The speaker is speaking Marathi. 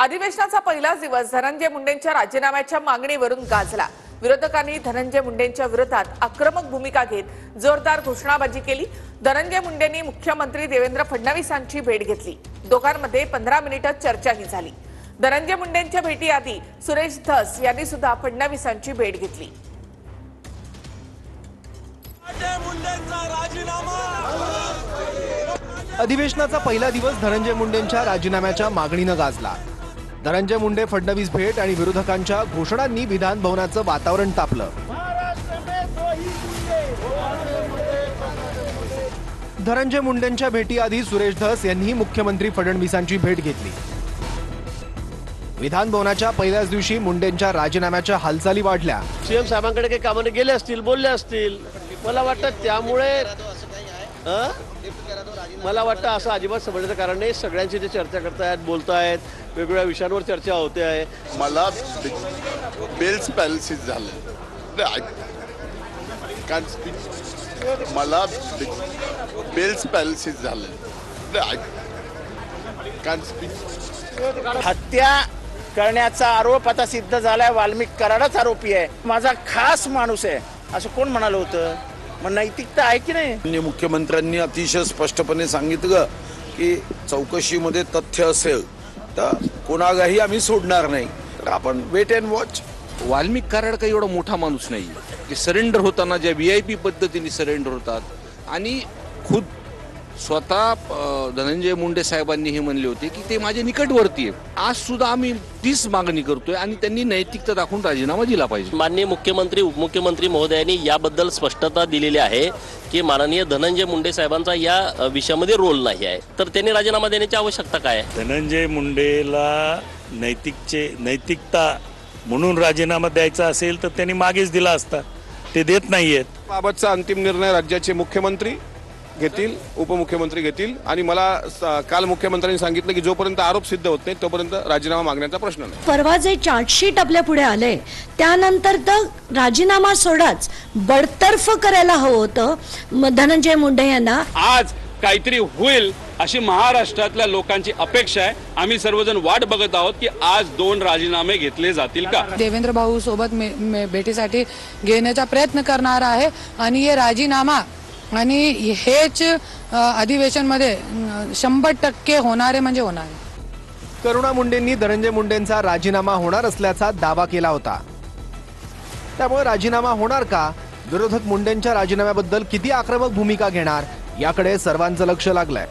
अधिवेशनाचा पहिलाच दिवस धनंजय मुंडेंच्या राजीनाम्याच्या मागणीवरून गाजला। विरोधकांनी धनंजय मुंडेंच्या विरोधात आक्रमक भूमिका घेत जोरदार घोषणाबाजी केली। धनंजय मुंडेंनी मुख्यमंत्री देवेंद्र फडणवीसांची भेट घेतली। दोघांमध्ये 15 मिनिटे चर्चाही झाली। धनंजय मुंडेंच्या भेटीआधी सुरेश धस यांनी सुद्धा फडणवीसांची भेट घेतली। अधिवेशनाचा पहिला दिवस धनंजय मुंडेंच्या राजीनाम्याच्या मागणीने गाजला। धनंजय मुंडे फडणवीस भेट आणि विरोधकांच्या घोषणांनी विधान भवनाचं वातावरण तापलं। धनंजय मुंडेंच्या भेटीआधी सुरेश धस यांनी मुख्यमंत्री फडणवीसांची भेट घेतली। विधान भवनाच्या पहिल्याच दिवशी मुंडेंच्या राजीनाम्याच्या हालचाली वाढल्या। सीएम साहेबांकडे काही कामाने गेले असतील, बोलले असतील। मला वाटतं त्यामुळे असं अजिबात समजण्याचं कारण नाही। सगळ्यांची ते चर्चा करतायत, बोलतायत, वेगवेगळ्या विषयांवर चर्चा होते आहे। मला बेल्स पॅलिसिस झालं, मला बेल्स पॅलिसिस झालं। हत्या करण्याचा आरोप आता सिद्ध झालाय। वाल्मिक कराडच आरोपी आहे, माझा खास माणूस आहे असं कोण म्हणालं होतं? मग नैतिकता आहे की नाही? मुख्यमंत्र्यांनी अतिशय स्पष्टपणे सांगितलं की चौकशीमध्ये तथ्य असेल तर कोणालाही आम्ही सोडणार नाही। तर आपण wait and watch. Valmik Karad काही एवढा मोठा माणूस नाही की सरेंडर होताना ज्या VIP पद्धतीने सरेंडर होतात आणि खुद स्वतः धनंजय मुंडे साहेबांनी हे म्हणले होते की ते माझे निकटवर्ती आहे। आज सुद्धा आम्ही तीच मागणी करतोय आणि त्यांनी नैतिकता दाखवून राजीनामा दिला पाहिजे। माननीय मुख्यमंत्री उपमुख्यमंत्री महोदयांनी याबद्दल स्पष्टता दिलेली आहे की माननीय धनंजय मुंडे साहेबांचा या विषयामध्ये रोल नाही आहे, तर त्यांनी राजीनामा देण्याची आवश्यकता काय आहे? धनंजय मुंडेला नैतिकता म्हणून राजीनामा द्यायचा असेल तर त्यांनी मागेच दिला असता, ते देत नाहीयेत। बाबतचा अंतिम निर्णय राज्याचे मुख्यमंत्री घेतील, उपमुख्यमंत्री घेतील आणि मला काल मुख्यमंत्र्यांनी सांगितलं की जोपर्यंत आरोप सिद्ध होत नाही तोपर्यंत राजीनामा मागण्याचा प्रश्न नाही। परवा जे चार्जशीट आपल्या पुढे आले त्यानंतर तर राजीनामा सोडाच बडतर्फ करायला हवं होतं धनंजय मुंडे यांना। आज काहीतरी होईल अशी महाराष्ट्रातल्या लोकांची अपेक्षा आहे। आम्ही सर्वजण वाट बघत आहोत की आज 2 राजीनामे घेतले जातील का। देवेंद्र भाऊ सोबत भेटीसाठी घेण्याचा प्रयत्न करणार आहे आणि हे राजीनामा आणि हेच अधिवेशनमध्ये 100% होणारे म्हणजे होणार। करुणा मुंडेंनी धनंजय मुंडेंचा राजीनामा होणार असल्याचा दावा केला होता। त्यामुळे राजीनामा होणार का? विरोधक मुंडेंच्या राजीनाम्याबद्दल किती आक्रमक भूमिका घेणार याकडे सर्वांचं लक्ष लागलंय।